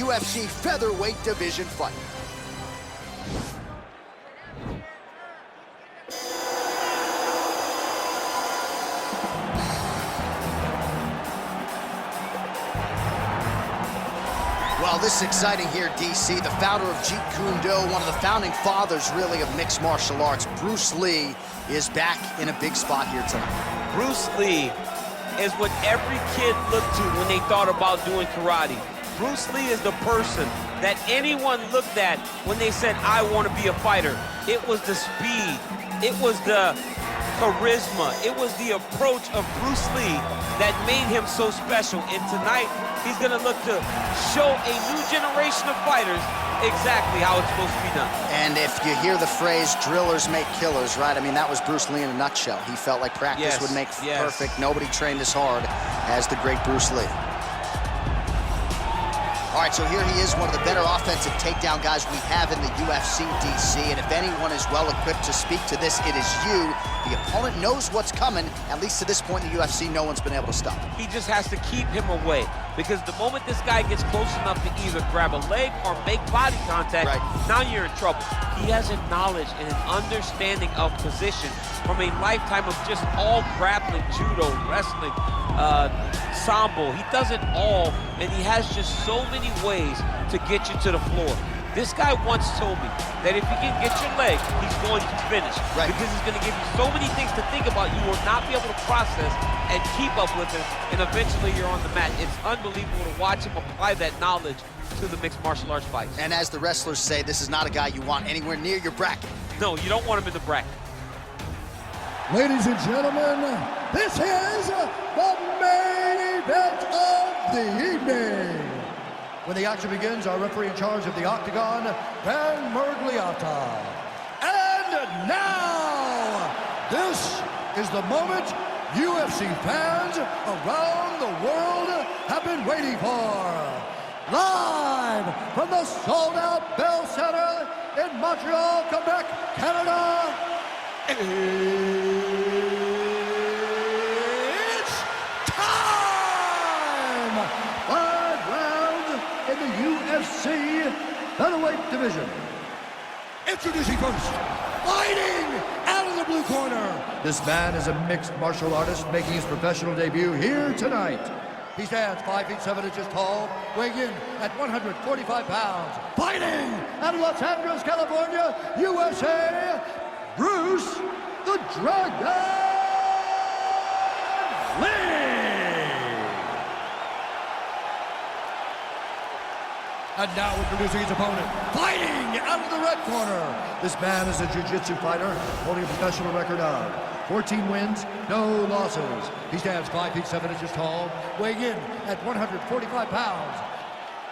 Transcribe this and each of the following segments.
UFC featherweight division fight. Well, this is exciting here, DC. The founder of Jeet Kune Do, one of the founding fathers, really, of mixed martial arts, Bruce Lee, is back in a big spot here tonight. Bruce Lee is what every kid looked to when they thought about doing karate. Bruce Lee is the person that anyone looked at when they said, I want to be a fighter. It was the speed, it was the charisma, it was the approach of Bruce Lee that made him so special. And tonight, he's gonna look to show a new generation of fighters exactly how it's supposed to be done. And if you hear the phrase, drillers make killers, right? I mean, that was Bruce Lee in a nutshell. He felt like practice would make perfect. Nobody trained as hard as the great Bruce Lee. All right, so here he is, one of the better offensive takedown guys we have in the UFC, DC. And if anyone is well-equipped to speak to this, it is you. The opponent knows what's coming. At least to this point in the UFC, no one's been able to stop him. He just has to keep him away, because the moment this guy gets close enough to either grab a leg or make body contact, now you're in trouble. He has a knowledge and an understanding of position from a lifetime of just all grappling, judo, wrestling, sambo. He does it all, and he has just so many ways to get you to the floor. This guy once told me that if he can get your leg, he's going to finish. Because he's going to give you so many things to think about, you will not be able to process and keep up with it, and eventually you're on the mat. It's unbelievable to watch him apply that knowledge to the mixed martial arts fights. And as the wrestlers say, this is not a guy you want anywhere near your bracket. No, you don't want him in the bracket. Ladies and gentlemen, this is the main event of the evening. When the action begins, our referee in charge of the Octagon, Dan Mergliata. And now, this is the moment UFC fans around the world have been waiting for. Live from the sold-out Bell Center in Montreal, Quebec, Canada, it's time! 5 rounds in the UFC featherweight division. Introducing first, fighting out of the blue corner. This man is a mixed martial artist making his professional debut here tonight. He stands 5 feet 7 inches tall, weighing in at 145 pounds. Fighting out of Los Angeles, California, USA, Bruce the Dragon Lee! And now introducing his opponent, fighting out of the red corner. This man is a jiu-jitsu fighter holding a professional record of 14 wins, no losses. He stands 5 feet 7 inches tall, weighing in at 145 pounds.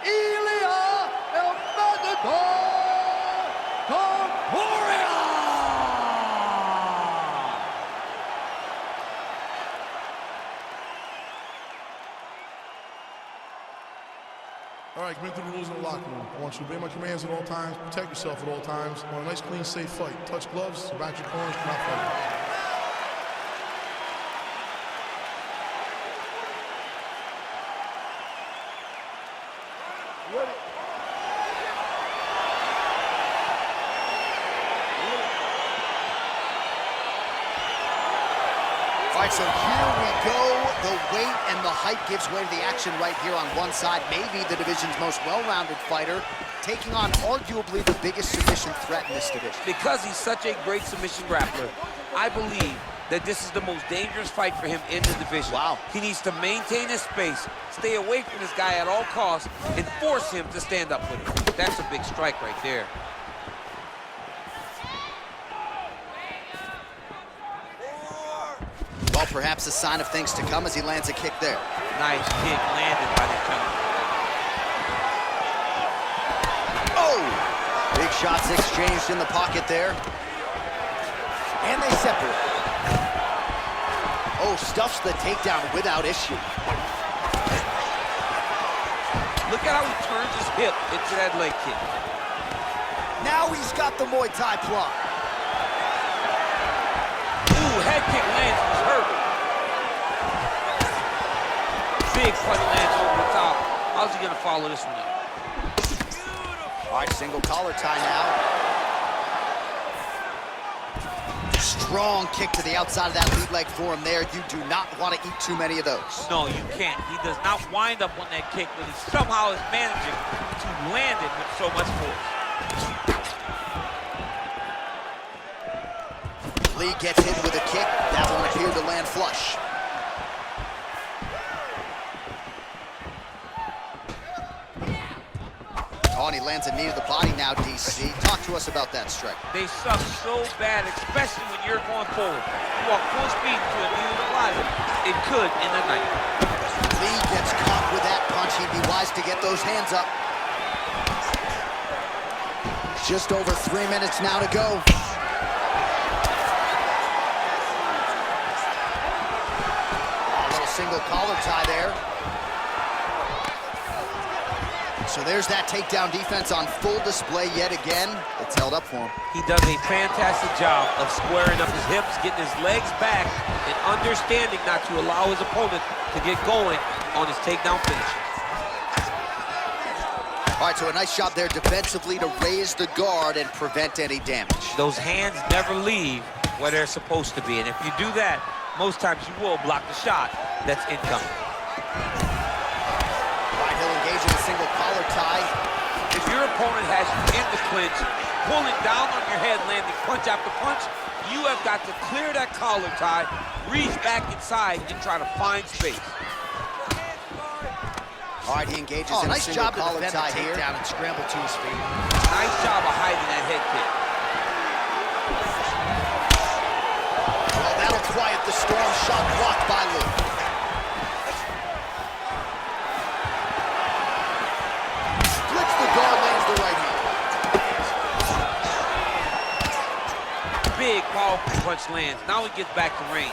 Ilia Topuria! All right, commit to the rules in the locker room. I want you to obey my commands at all times, protect yourself at all times. I want a nice, clean, safe fight. Touch gloves, back your corners, come out fighting. All right, so here we go. The weight and the height gives way to the action right here on one side. Maybe the division's most well-rounded fighter, taking on arguably the biggest submission threat in this division. Because he's such a great submission grappler, I believe that this is the most dangerous fight for him in the division. Wow. He needs to maintain his space, stay away from this guy at all costs, and force him to stand up with him. That's a big strike right there. Well, perhaps a sign of things to come as he lands a kick there. Nice kick landed by the counter. Oh! Big shots exchanged in the pocket there. And they separate. Oh, stuffs the takedown without issue. Look at how he turns his hip into that leg kick. Now he's got the Muay Thai plot. Ooh, head kick lands, was hurt. Big front lands over the top. How's he gonna follow this one up? All right, single collar tie now. Strong kick to the outside of that lead leg for him there. You do not want to eat too many of those. No, you can't. He does not wind up on that kick, but he somehow is managing to land it with so much force. Lee gets hit with a kick. That one appeared to land flush. Oh, and he lands a knee to the body now, DC. Talk to us about that strike. They suck so bad, especially when you're going forward. You walk full speed to a knee to the body. It could in the night. Lee gets caught with that punch. He'd be wise to get those hands up. Just over 3 minutes now to go. A little single collar tie there. So there's that takedown defense on full display yet again. It's held up for him. He does a fantastic job of squaring up his hips, getting his legs back, and understanding not to allow his opponent to get going on his takedown finish. All right, so a nice job there defensively to raise the guard and prevent any damage. Those hands never leave where they're supposed to be, and if you do that, most times you will block the shot that's incoming. Engaging a single collar tie. If your opponent has you in the clinch, pulling down on your head, landing punch after punch, you have got to clear that collar tie, reach back inside, and try to find space. All right, he engages in a single collar tie here. Down and scramble to his feet. Nice job of hiding that head kick. Well, that'll quiet the storm. Shot blocked by Lee. Guard lands the right hand. Big, powerful punch lands. Now he gets back to range.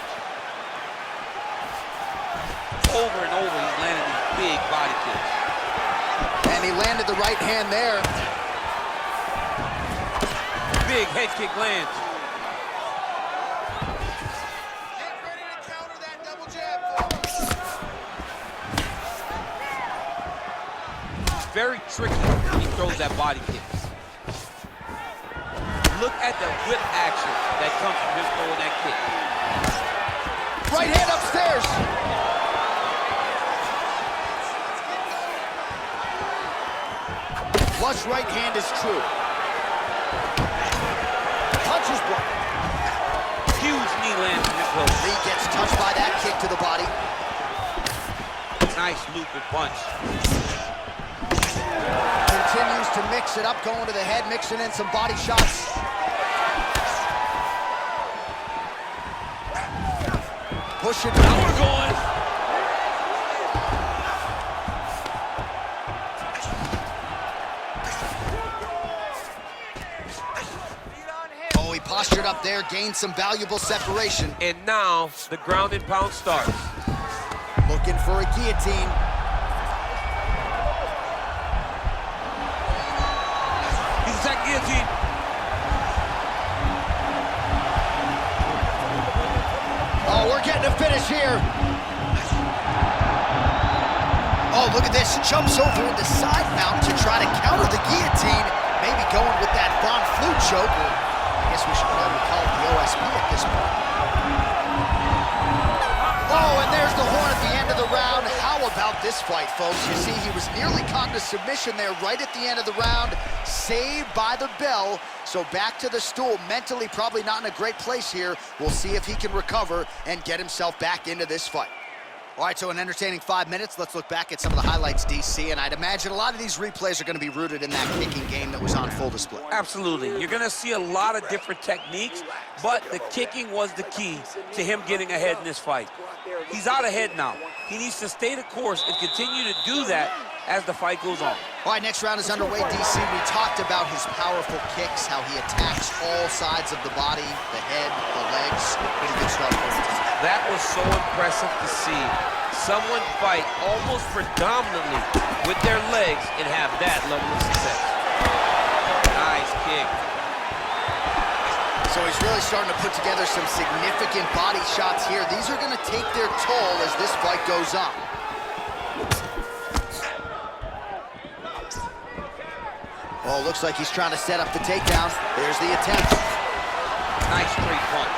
Over and over, he's landing these big body kicks. And he landed the right hand there. Big head kick lands. Get ready to counter that double jab. Very tricky when he throws that body kick. Look at the whip action that comes from him throwing that kick. Right hand upstairs. Flush right hand is true. Punch is blocked. Huge knee lands from his close. Lee gets touched by that kick to the body. Nice looping punch. Continues to mix it up, going to the head, mixing in some body shots. Push it. Now we're going. Oh, he postured up there, gained some valuable separation. And now the ground and pound starts. Looking for a guillotine. That guillotine. Oh, we're getting a finish here. Oh, look at this. Jumps over into side mount to try to counter the guillotine. Maybe going with that Von Flu choke. I guess we should probably call it the OSB at this point. Oh, and there's the horn at the end of the round. How about this fight, folks? You see, he was nearly caught in a submission there right at the end of the round. Saved by the bell. So back to the stool. Mentally probably not in a great place here. We'll see if he can recover and get himself back into this fight. All right, so an entertaining 5 minutes. Let's look back at some of the highlights, DC, and I'd imagine a lot of these replays are going to be rooted in that kicking game that was on full display. Absolutely. You're going to see a lot of different techniques, but the kicking was the key to him getting ahead in this fight. He's out ahead now. He needs to stay the course and continue to do that as the fight goes on. All right, next round is underway, DC. We talked about his powerful kicks, how he attacks all sides of the body, the head, the legs. Pretty good start for him. That was so impressive to see. Someone fight almost predominantly with their legs and have that level of success. Nice kick. So he's really starting to put together some significant body shots here. These are going to take their toll as this fight goes on. Oh, looks like he's trying to set up the takedown. There's the attempt. Nice straight punch.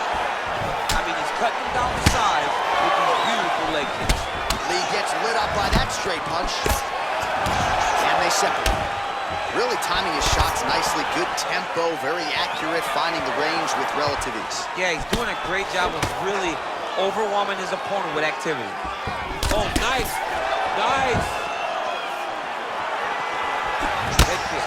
I mean, he's cutting him down the side with these beautiful leg kicks. Lee gets lit up by that straight punch. And they separate. Really timing his shots nicely. Good tempo, very accurate, finding the range with relative ease. Yeah, he's doing a great job of really overwhelming his opponent with activity. Oh, nice. Nice. Head kick.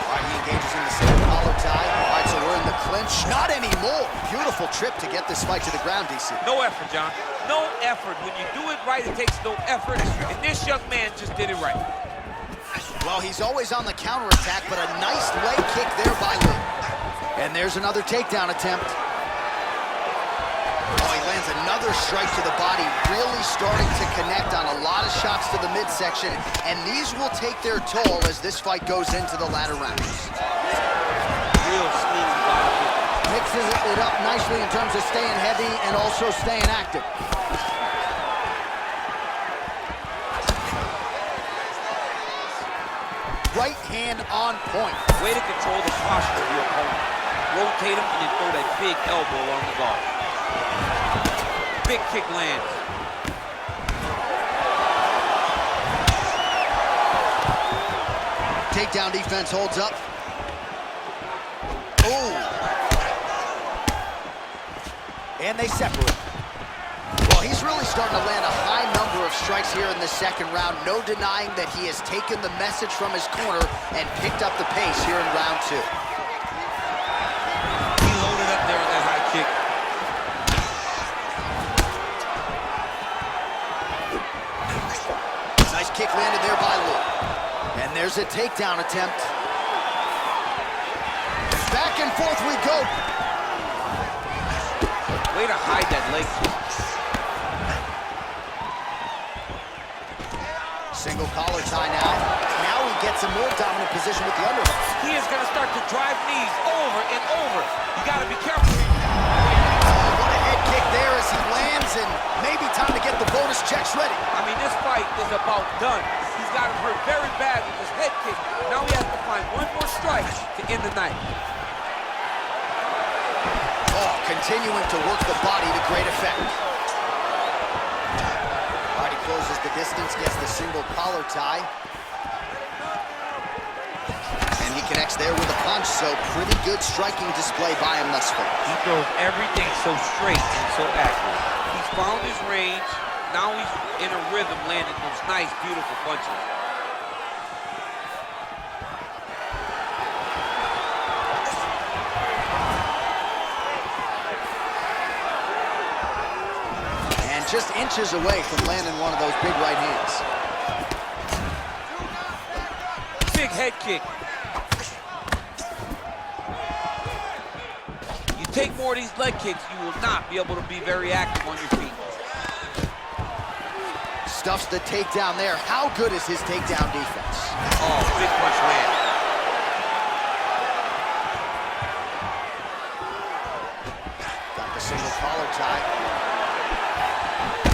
All right, he engages in the single collar tie. All right, so we're in the clinch. Not anymore. Beautiful trip to get this fight to the ground, DC. No effort, John. No effort. When you do it right, it takes no effort. And this young man just did it right. Well, he's always on the counterattack, but a nice leg kick there by Lee. And there's another takedown attempt. Oh, he lands another strike to the body, really starting to connect on a lot of shots to the midsection, and these will take their toll as this fight goes into the latter rounds. Real smooth body kick. Mixes it up nicely in terms of staying heavy and also staying active. Right hand on point. Way to control the posture of your opponent. Rotate him and then throw that big elbow on the guard. Big kick lands. Takedown defense holds up. Ooh. And they separate. Well, he's really starting to land a high number of strikes here in the second round. No denying that he has taken the message from his corner and picked up the pace here in round two. He loaded up there with that high kick. Nice kick landed there by Lee. And there's a takedown attempt. Back and forth we go. Way to hide that leg kick. Single collar tie now. Now he gets a more dominant position with the underhook. He is going to start to drive knees over and over. You got to be careful. What a head kick there as he lands, and maybe time to get the bonus checks ready. I mean, this fight is about done. He's got him hurt very bad with his head kick. Now he has to find one more strike to end the night. Oh, continuing to work the body to great effect. All right, he closes the distance, gets the single collar tie. And he connects there with a punch, so pretty good striking display by him thus far. He throws everything so straight and so accurate. He's found his range. Now he's in a rhythm, landing those nice, beautiful punches. And just inches away from landing one of those big right hands. Big head kick. You take more of these leg kicks, you will not be able to be very active on your feet. Stuffs the takedown there. How good is his takedown defense? Oh, big punch land. Got the single collar tie.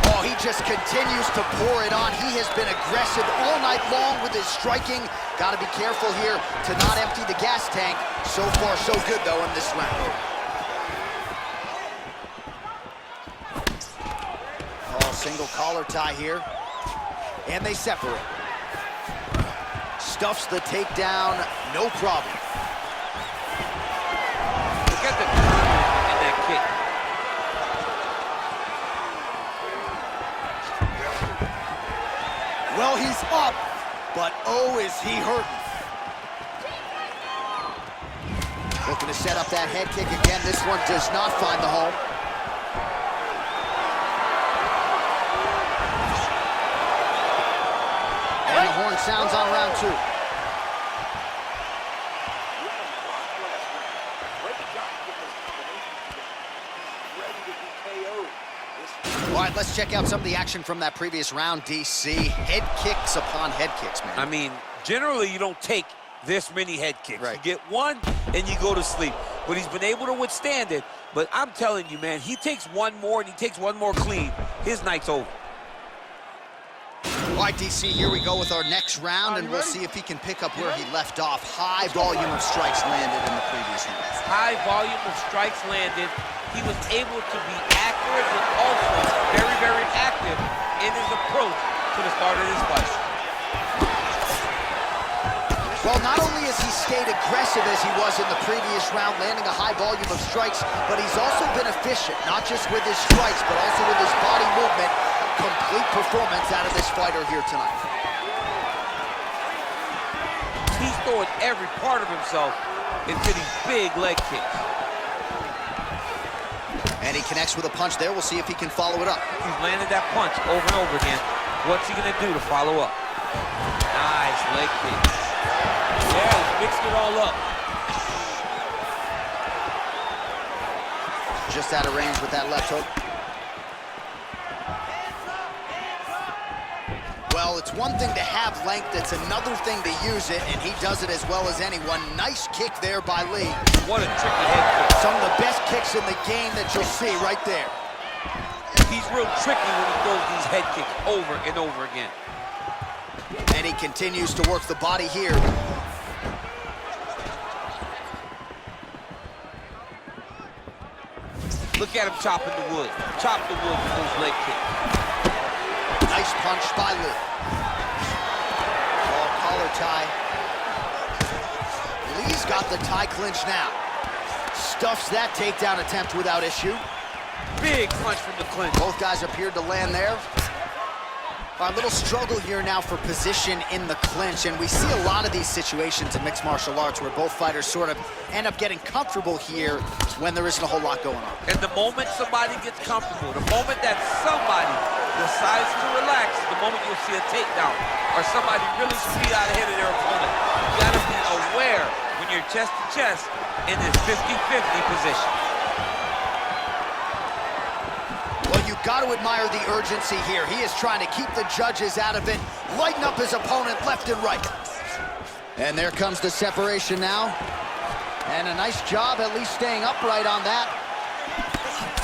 Oh, he just continues to pour it on. He has been aggressive all night long with his striking. Got to be careful here to not empty the gas tank. So far, so good, though, in this round. Oh, single collar tie here. And they separate. Stuffs the takedown, no problem. Look at the turn in that kick. Well, he's up, but oh, is he hurting. Looking to set up that head kick again. This one does not find the home. And the horn sounds on round two. All right, let's check out some of the action from that previous round, DC. Head kicks upon head kicks, man. I mean, generally you don't take this many head kicks. Right. You get one and you go to sleep. But he's been able to withstand it. But I'm telling you, man, he takes one more and he takes one more clean. His night's over. All right, DC, here we go with our next round, and we'll see if he can pick up where he left off. High volume of strikes landed in the previous round. High volume of strikes landed. He was able to be accurate, but also very, very active in his approach to the start of this fight. Well, not only has he stayed aggressive as he was in the previous round, landing a high volume of strikes, but he's also been efficient, not just with his strikes, but also with his body movement. Complete performance out of this fighter here tonight. He's throwing every part of himself into these big leg kicks. And he connects with a punch there. We'll see if he can follow it up. He's landed that punch over and over again. What's he gonna do to follow up? Nice leg kick. Yeah, he's mixing it all up. Just out of range with that left hook. Well, it's one thing to have length, it's another thing to use it, and he does it as well as anyone. Nice kick there by Lee. What a tricky head kick. Some of the best kicks in the game that you'll see right there. He's real tricky when he throws these head kicks over and over again. And he continues to work the body here. Look at him chopping the wood. Chop the wood with those leg kicks. Nice punch by Lee. Oh, collar tie. Lee's got the tie clinch now. Stuffs that takedown attempt without issue. Big punch from the clinch. Both guys appeared to land there. A little struggle here now for position in the clinch, and we see a lot of these situations in mixed martial arts where both fighters sort of end up getting comfortable here when there isn't a whole lot going on. And the moment somebody gets comfortable, the moment that somebody decides to relax, the moment you'll see a takedown or somebody really speed out ahead of their opponent. You gotta be aware when you're chest to chest in this 50-50 position. Well, you got to admire the urgency here. He is trying to keep the judges out of it, lighten up his opponent left and right. And there comes the separation now. And a nice job at least staying upright on that.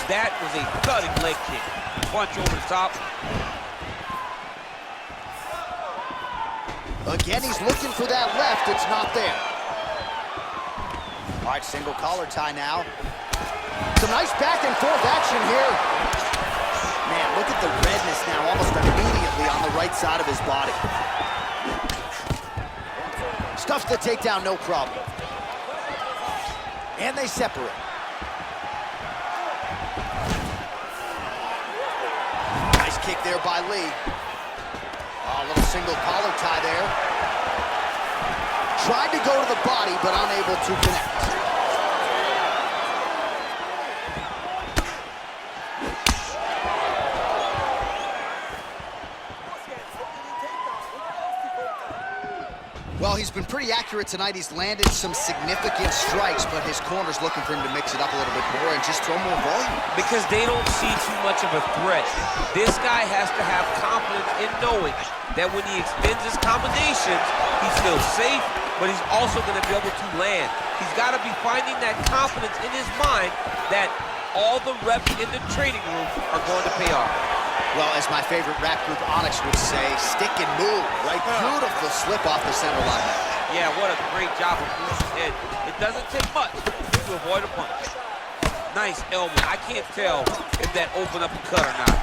That was a thudding leg kick. Punch over the top. Again, he's looking for that left. It's not there. All right, single collar tie now. Some nice back and forth action here. Man, look at the redness now almost immediately on the right side of his body. Stuffs the takedown, no problem. And they separate. Nice kick there by Lee. Oh, a little single collar tie there. Tried to go to the body, but unable to connect. Well, he's been pretty accurate tonight. He's landed some significant strikes, but his corner's looking for him to mix it up a little bit more and just throw more volume. Because they don't see too much of a threat. This guy has to have confidence in knowing that when he extends his combinations, he's still safe, but he's also going to be able to land. He's got to be finding that confidence in his mind that all the reps in the training room are going to pay off. Well, as my favorite rap group Onyx would say, stick and move, right? Beautiful slip off the center line. Yeah, what a great job of moving his head. It doesn't take much to avoid a punch. Nice elbow. I can't tell if that opened up a cut or not.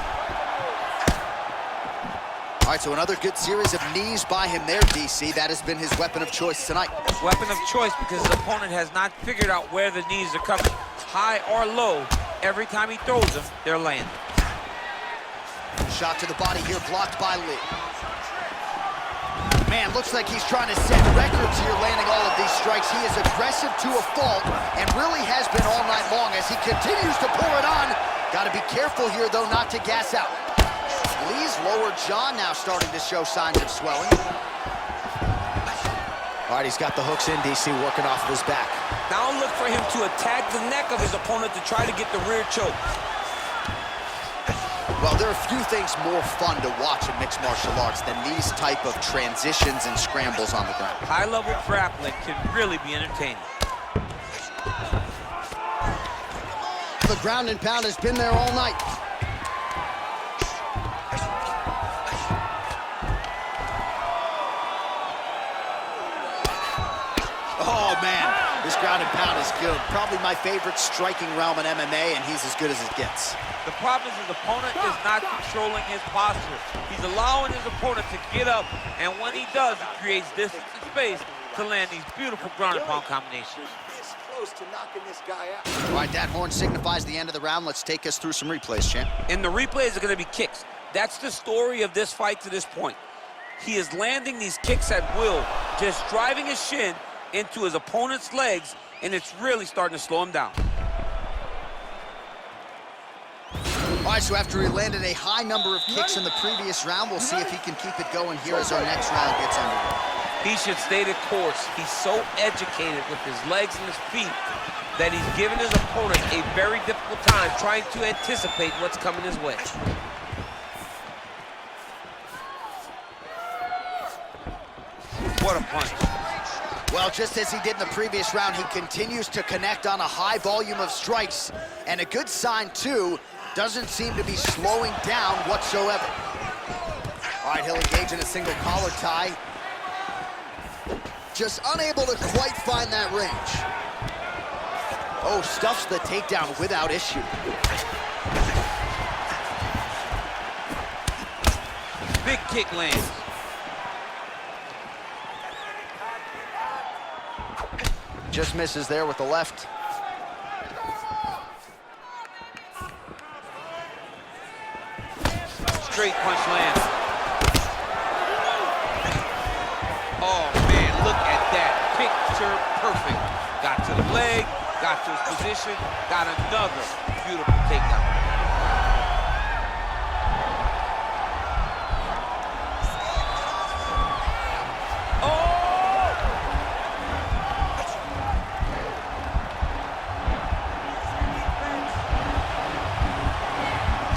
All right, so another good series of knees by him there, DC. That has been his weapon of choice tonight. Weapon of choice because his opponent has not figured out where the knees are coming. High or low, every time he throws them, they're landing. Shot to the body here, blocked by Lee. Man, looks like he's trying to set records here, landing all of these strikes. He is aggressive to a fault and really has been all night long as he continues to pour it on. Got to be careful here, though, not to gas out. Lee's lower jaw now starting to show signs of swelling. All right, he's got the hooks in, DC, working off of his back. Now look for him to attack the neck of his opponent to try to get the rear choke. Well, there are a few things more fun to watch in mixed martial arts than these type of transitions and scrambles on the ground. High-level grappling can really be entertaining. The ground and pound has been there all night. Oh, man, this ground and pound is good. Probably my favorite striking realm in MMA, and he's as good as it gets. The problem is his opponent is not controlling his posture. He's allowing his opponent to get up, and when he does, he creates distance and space to land these beautiful ground and pound combinations. This close to knocking this guy out. All right, that horn signifies the end of the round. Let's take us through some replays, champ. And the replays are going to be kicks. That's the story of this fight to this point. He is landing these kicks at will, just driving his shin into his opponent's legs, and it's really starting to slow him down. All right, so after he landed a high number of kicks in the previous round, we'll see if he can keep it going here as our next round gets underway. He should stay the course. He's so educated with his legs and his feet that he's given his opponent a very difficult time trying to anticipate what's coming his way. What a punch. Well, just as he did in the previous round, he continues to connect on a high volume of strikes. And a good sign, too, doesn't seem to be slowing down whatsoever. All right, he'll engage in a single collar tie. Just unable to quite find that range. Oh, stuffs the takedown without issue. Big kick lands. Just misses there with the left. Straight punch lands. Oh, man, look at that. Picture perfect. Got to the leg, got to his position, got another beautiful takedown.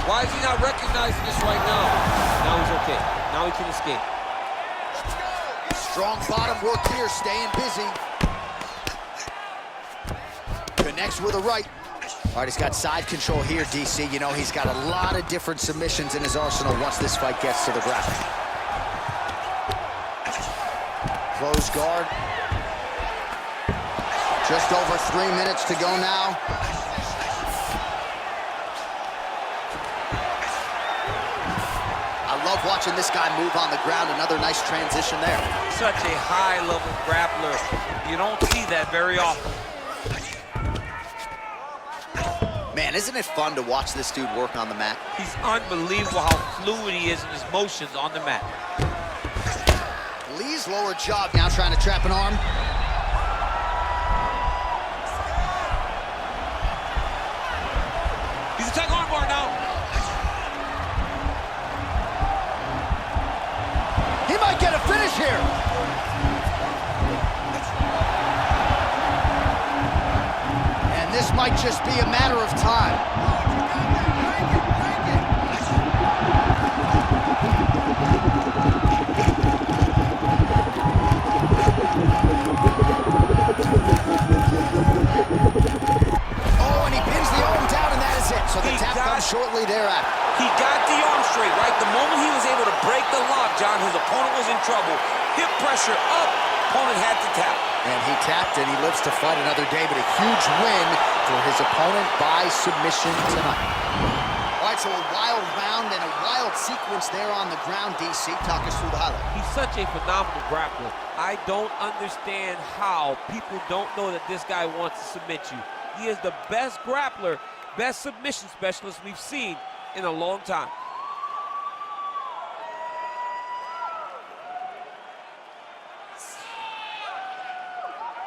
Why is he not recognizing this right now? Now he's okay. Now he can escape. Strong bottom work here, staying busy. Connects with a right. All right, he's got side control here, DC. You know, he's got a lot of different submissions in his arsenal once this fight gets to the ground. Close guard. Just over 3 minutes to go now. I love watching this guy move on the ground. Another nice transition there. Such a high-level grappler. You don't see that very often. Man, isn't it fun to watch this dude work on the mat? He's unbelievable how fluid he is in his motions on the mat. Lee's lower jaw now trying to trap an arm. He's attacking arm bar now. He might get a finish here. And this might just be a matter of time. Oh, and he pins the arm down, and that is it. So the tap comes shortly thereafter. He got the arm straight, right? The moment he was able to break the lock, John, his opponent was in trouble. Hip pressure up, opponent had to tap. And he tapped, and he lives to fight another day, but a huge win for his opponent by submission tonight. All right, so a wild round and a wild sequence there on the ground, DC. Talk us through the highlight. He's such a phenomenal grappler. I don't understand how people don't know that this guy wants to submit you. He is the best grappler, best submission specialist we've seen in a long time.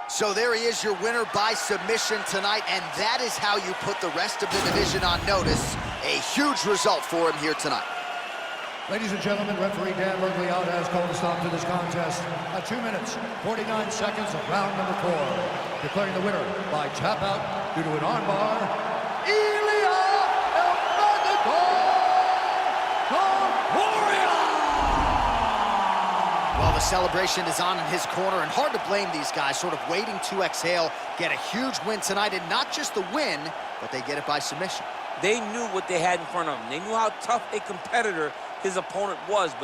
So there he is, your winner by submission tonight, and that is how you put the rest of the division on notice. A huge result for him here tonight. Ladies and gentlemen, referee Dan Mergliotta has called a stop to this contest at 2 minutes, 49 seconds of round number 4. Declaring the winner by tap out due to an armbar, Ilia Topuria! Well, the celebration is on in his corner, and hard to blame these guys, sort of waiting to exhale, get a huge win tonight, and not just the win, but they get it by submission. They knew what they had in front of them. They knew how tough a competitor his opponent was, but